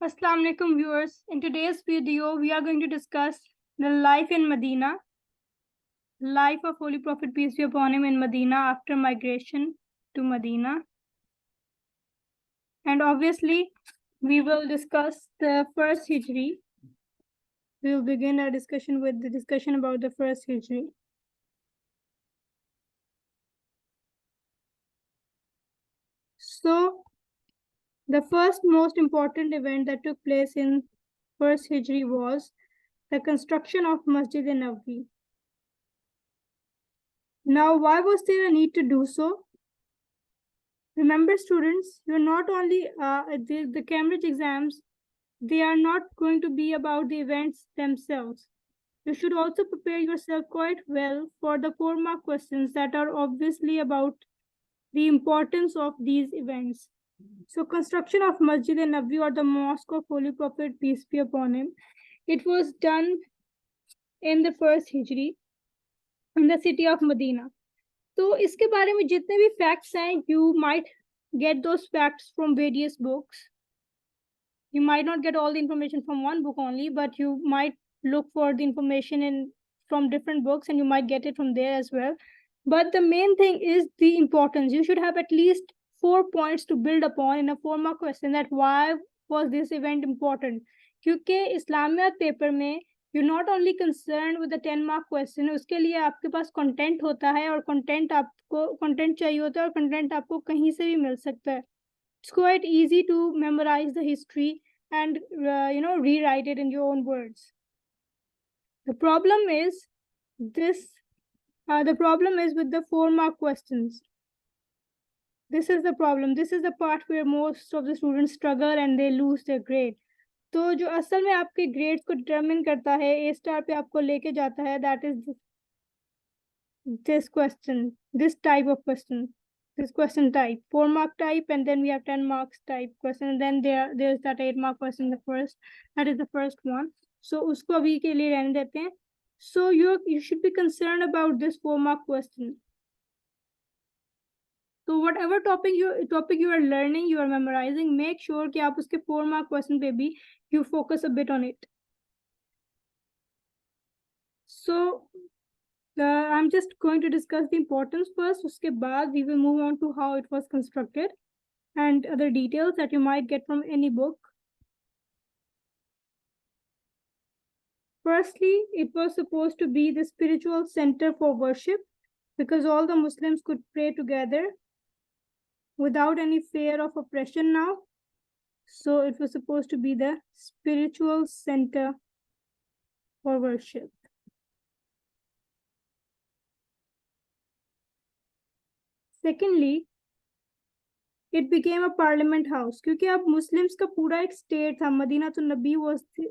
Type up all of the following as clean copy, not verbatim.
Assalamu alaikum viewers. In today's video, we are going to discuss the life in Medina, life of Holy Prophet peace be upon him in Medina after migration to Medina. And obviously, we will discuss the first Hijri. We will begin our discussion with the discussion about the first Hijri. So, the first most important event that took place in first Hijri was the construction of Masjid E Nabvi. Now, why was there a need to do so? Remember, students, you're not only the Cambridge exams, they are not going to be about the events themselves. You should also prepare yourself quite well for the 4-mark questions that are obviously about the importance of these events. So, construction of Masjid E Nabvi, or the Mosque of Holy Prophet, peace be upon him, it was done in the first Hijri in the city of Medina. तो इसके बारे में जितने भी facts हैं, you might get those facts from various books. You might not get all the information from one book only, but you might look for the information from different books, and you might get it from there as well. But the main thing is the importance. You should have at least 4 points to build upon in a 4-mark question, that why was this event important. क्योंकि इस्लामियत paper में you're not only concerned with the 10-mark question, उसके लिए आपके पास content होता है, और content चाहिए होता है, और content आपको कहीं से भी मिल सकता है. It's quite easy to memorize the history and rewrite it in your own words. The problem is with the 4-mark questions. This is the problem. This is the part where most of the students struggle and they lose their grade. तो जो असल में आपके grades को determine करता है, A star पे आपको लेके जाता है, that is this question, this type of question, this question type, 4-mark type, and then we have 10 marks type question, and then there's that 8-mark question, that is the first one. So उसको अभी के लिए रहने देते हैं. So you should be concerned about this 4-mark question. So whatever topic you are learning, you are memorizing, make sure कि आप उसके 4-mark question पे भी you focus a bit on it. So I'm just going to discuss the importance first. उसके बाद we will move on to how it was constructed and other details that you might get from any book. Firstly, it was supposed to be the spiritual center for worship, because all the Muslims could pray together without any fear of oppression now. So it was supposed to be the spiritual center for worship. Secondly, it became a parliament house, क्योंकि अब Muslims का पूरा एक state था. Madina-1st A.H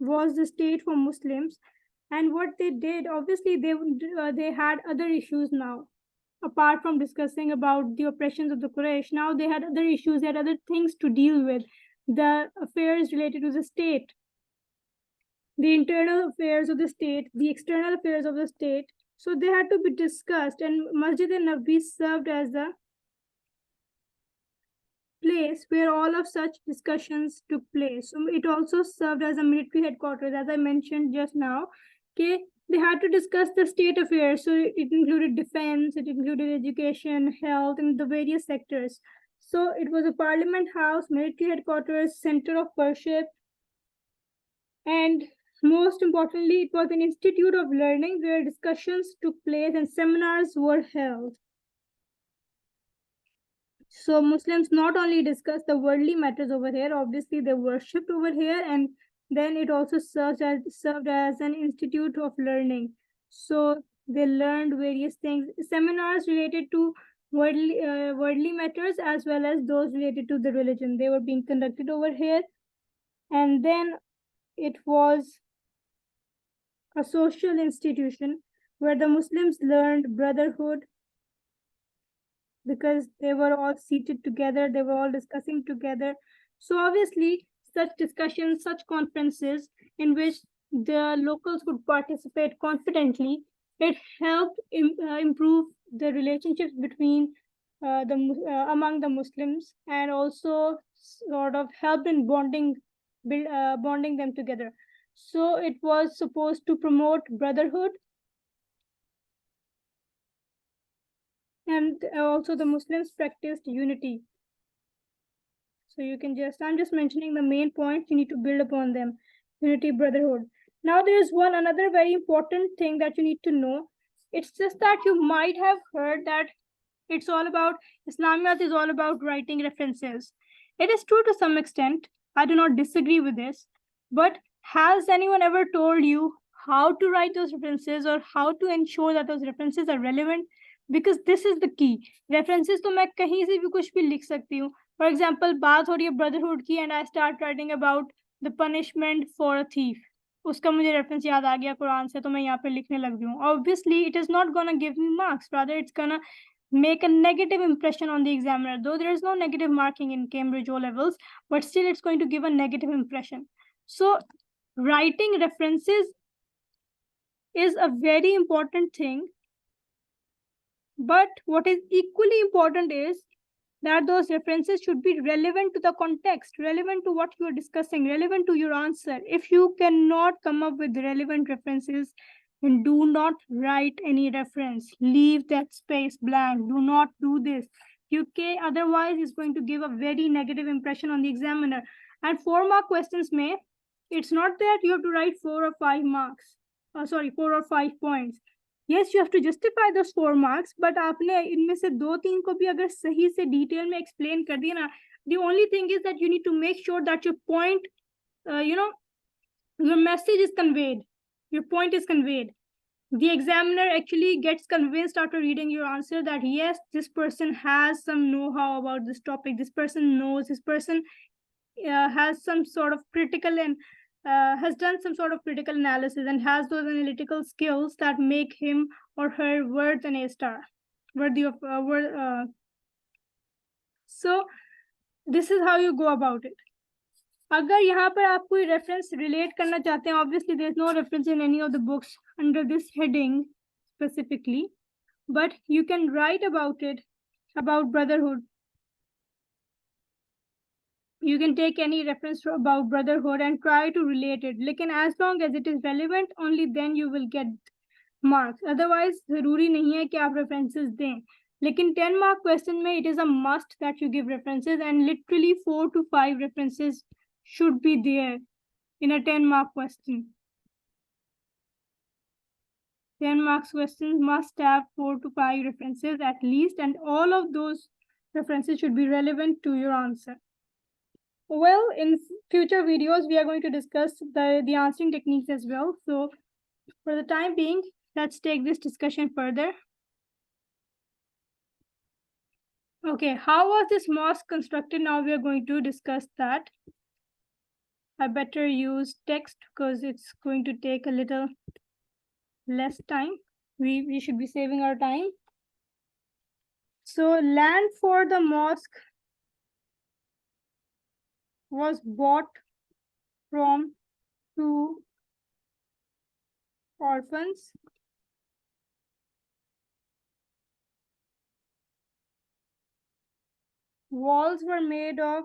was the state for Muslims, and what they did, obviously they had other issues now. Apart from discussing about the oppressions of the Quraysh, now they had other issues, they had other things to deal with. The affairs related to the state, the internal affairs of the state, the external affairs of the state. So they had to be discussed, and Masjid E Nabvi served as the place where all of such discussions took place. So it also served as a military headquarters, as I mentioned just now. Okay, they had to discuss the state affairs. So it included defense, it included education, health, and the various sectors. So it was a parliament house, military headquarters, center of worship, and most importantly, it was an institute of learning where discussions took place and seminars were held. So Muslims not only discussed the worldly matters over here, obviously they worshipped over here, and then it also served as an institute of learning. So they learned various things, seminars related to worldly matters as well as those related to the religion. They were being conducted over here. And then it was a social institution where the Muslims learned brotherhood, because they were all seated together, they were all discussing together. So obviously, such discussions, such conferences in which the locals could participate confidently, it helped improve the relationships between among the Muslims, and also sort of helped in bonding them together. So it was supposed to promote brotherhood, and also the Muslims practiced unity. So you can I'm just mentioning the main points, you need to build upon them. Unity, brotherhood. Now there is another very important thing that you need to know. It's just that you might have heard that it's all about, Islamiyat is all about writing references. It is true to some extent. I do not disagree with this. But has anyone ever told you how to write those references or how to ensure that those references are relevant? Because this is the key. References तो मैं कहीं से भी कुछ भी लिख सकती हूँ. For example, बात हो रही है brotherhood की and I start writing about the punishment for a thief. उसका मुझे रेफरेंस याद आ गया कुरान से, तो मैं यहाँ पे लिखने लग गई हूँ. Obviously, it is not gonna give me marks. Rather, it's gonna make a negative impression on the examiner. Though there is no negative marking in Cambridge O levels, but still it's going to give a negative impression. So writing references is a very important thing. But what is equally important is that those references should be relevant to the context, relevant to what you are discussing, relevant to your answer. If you cannot come up with relevant references, then do not write any reference. Leave that space blank. Do not do this. Okay, otherwise it's going to give a very negative impression on the examiner. And 4-mark questions may, it's not that you have to write 4 or 5 marks. 4 or 5 points. Yes, you have to justify those 4 marks, but आपने इनमें से 2-3 को भी अगर सही से detail में explain कर दिया ना, the only thing is that you need to make sure that your point, your message is conveyed, your point is conveyed. The examiner actually gets convinced after reading your answer that yes, this person has some know-how about this topic, this person knows, this person has some sort of critical and has done some sort of critical analysis and has those analytical skills that make him or her worth an A-star, worthy of So this is how you go about it. अगर यहाँ पर आप कोई reference relate करना चाहते हैं, obviously there is no reference in any of the books under this heading specifically, but you can write about it, about brotherhood. You can take any reference about brotherhood and try to relate it. Lekin as long as it is relevant, only then you will get marks. Otherwise, ज़रूरी नहीं है कि आप references दें. लेकिन 10-mark question में it is a must that you give references, and literally 4 to 5 references should be there in a 10-mark question. 10 marks questions must have 4 to 5 references at least, and all of those references should be relevant to your answer. Well, in future videos, we are going to discuss the answering techniques as well. So for the time being, let's take this discussion further. Okay, how was this mosque constructed? Now we are going to discuss that. I better use text because it's going to take a little less time. We should be saving our time. So land for the mosque was bought from 2 orphans. Walls were made of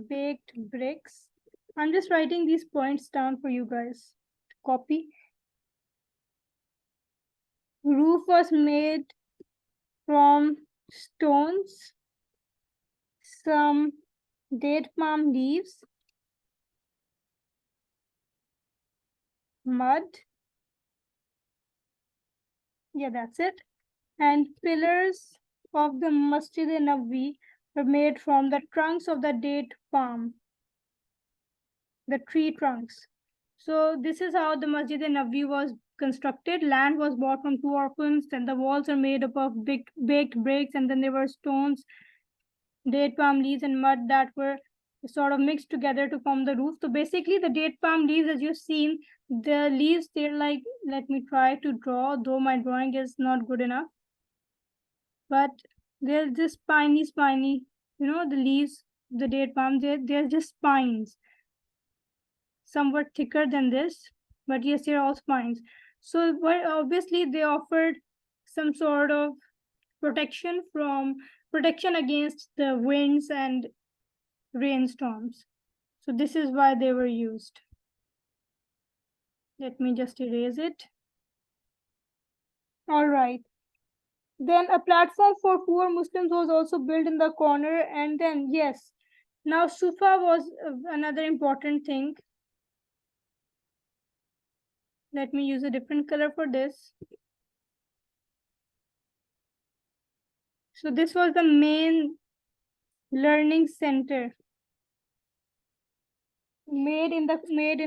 baked bricks. I'm just writing these points down for you guys to copy. Roof was made from stones, some date palm leaves, mud. Yeah, that's it. And pillars of the Masjid E Nabvi were made from the trunks of the date palm, the tree trunks. So this is how the Masjid E Nabvi was constructed. Land was bought from 2 orphans, and the walls are made up of big baked bricks, and then there were stones, date palm leaves, and mud that were sort of mixed together to form the roof. So basically the date palm leaves, as you've seen, the leaves, they're like, let me try to draw, though my drawing is not good enough, but they're just spiny, the leaves, the date palm, they're just spines. Some were thicker than this, but yes, they're all spines. So obviously they offered some sort of protection against the winds and rainstorms. So this is why they were used. Let me just erase it. All right. Then a platform for poor Muslims was also built in the corner. And then, yes, now Sufa was another important thing. Let me use a different color for this. So this was the main learning center made in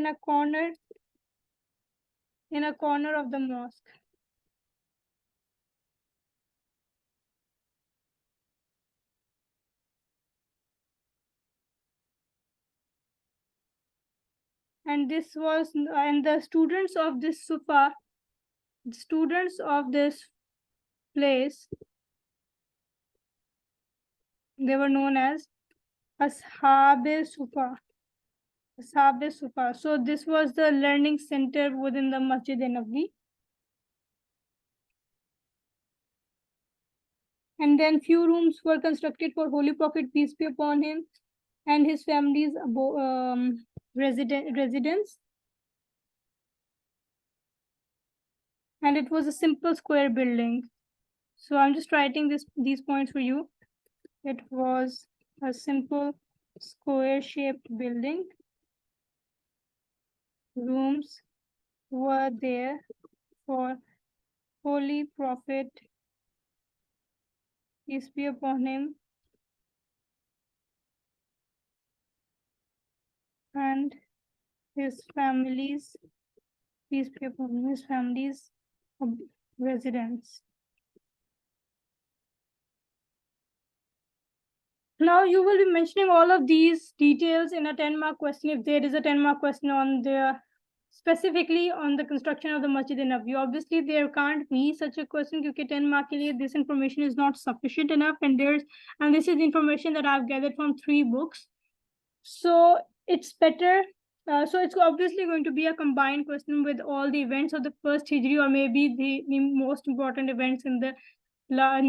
a corner of the mosque. And the students of this place, they were known as Ashab-e-Sufa. So this was the learning center within the Masjid E Nabvi. And then few rooms were constructed for Holy Prophet, peace be upon him, and his family's residence. And it was a simple square building. So I'm just writing these points for you. It was a simple square-shaped building. Rooms were there for Holy Prophet, peace be upon him, and his family's, peace be upon him, his family's residence. Now you will be mentioning all of these details in a 10-mark question if there is a 10-mark question on the specifically on the construction of the Masjid E Nabvi. Obviously, there can't be such a question because 10 mark ke liye this information is not sufficient enough, and this is the information that I've gathered from 3 books. So it's better. So it's obviously going to be a combined question with all the events of the first Hijri, or maybe the most important events in the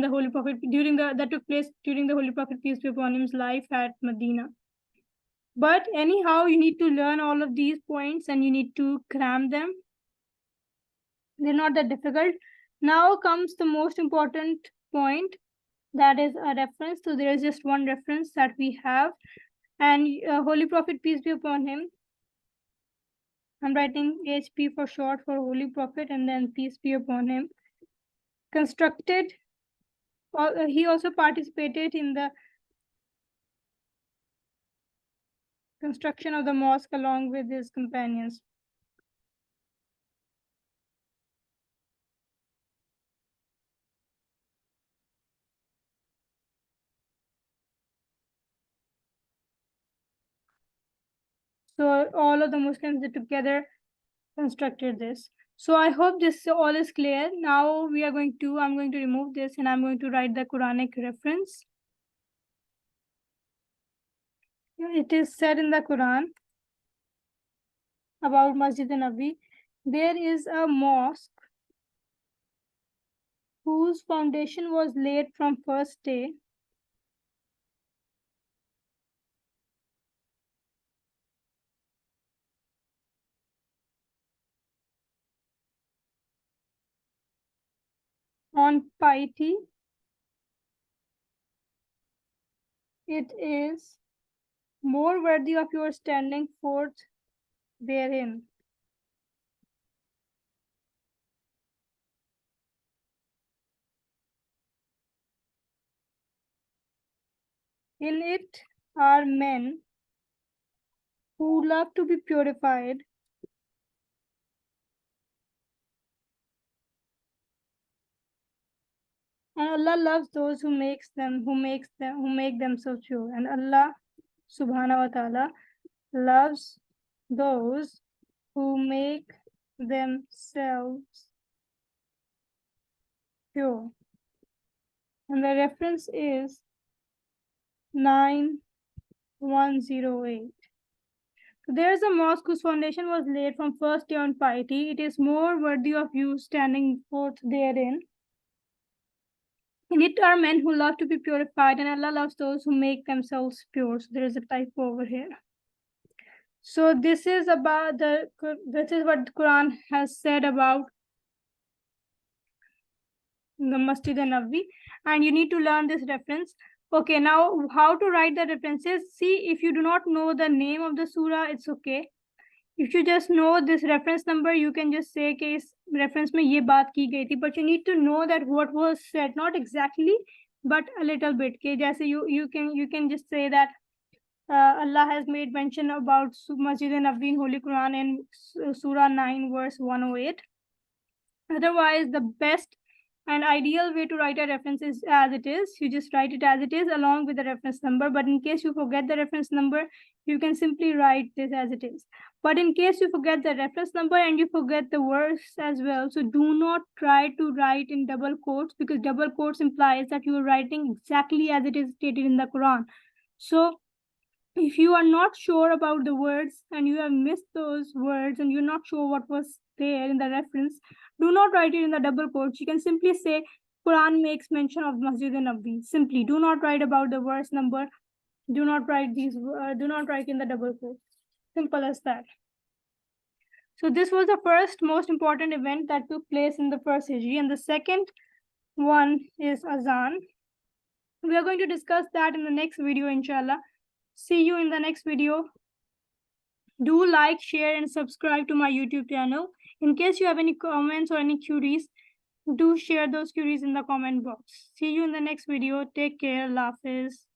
Holy Prophet that took place during the Holy Prophet, peace be upon him's life at Medina. But anyhow, you need to learn all of these points and you need to cram them. They're not that difficult. Now comes the most important point, that is a reference. So there is just one reference that we have, and Holy Prophet, peace be upon him. I'm writing HP for short for Holy Prophet, and then peace be upon him. Constructed. He also participated in the construction of the mosque along with his companions. So all of the Muslims together constructed this. So I hope this all is clear. Now I'm going to remove this and I'm going to write the Quranic reference. It is said in the Quran about Masjid E Nabvi, there is a mosque whose foundation was laid from first day on piety. It is more worthy of your standing forth therein. In it are men who love to be purified, and Allah loves those who make themselves pure. And Allah subhanahu wa ta'ala loves those who make themselves pure. And the reference is 9108. So there is a mosque whose foundation was laid from first day on piety. It is more worthy of you standing forth therein. In it are men who love to be purified, and Allah loves those who make themselves pure. So there is a typo over here. So this is what the Quran has said about the Masjid E Nabvi, and you need to learn this reference. Okay, now how to write the references? See, if you do not know the name of the surah, it's okay. If you just know this reference number, you can just say कि इस reference में ये बात की गई थी. But you need to know that what was said, not exactly, but a little bit. कि जैसे you can just say that Allah has made mention about Masjid E Nabvi in Holy Quran in Surah 9 verse 108. Otherwise, the best and ideal way to write a reference is as it is. You just write it as it is along with the reference number. But in case you forget the reference number, you can simply write this as it is. But in case you forget the reference number and you forget the verse as well, so do not try to write in double quotes, because double quotes implies that you are writing exactly as it is stated in the Quran. So if you are not sure about the words and you have missed those words and you're not sure what was there in the reference, do not write it in the double quotes. You can simply say Quran makes mention of Masjid E Nabvi. Simply do not write about the verse number. Do not write in the double quotes. Simple as that. So this was the first most important event that took place in the first Hijri, and the second one is Azan. We are going to discuss that in the next video, inshallah. See you in the next video. Do like, share, and subscribe to my YouTube channel. In case you have any comments or any queries, do share those queries in the comment box. See you in the next video. Take care. Allah Hafiz.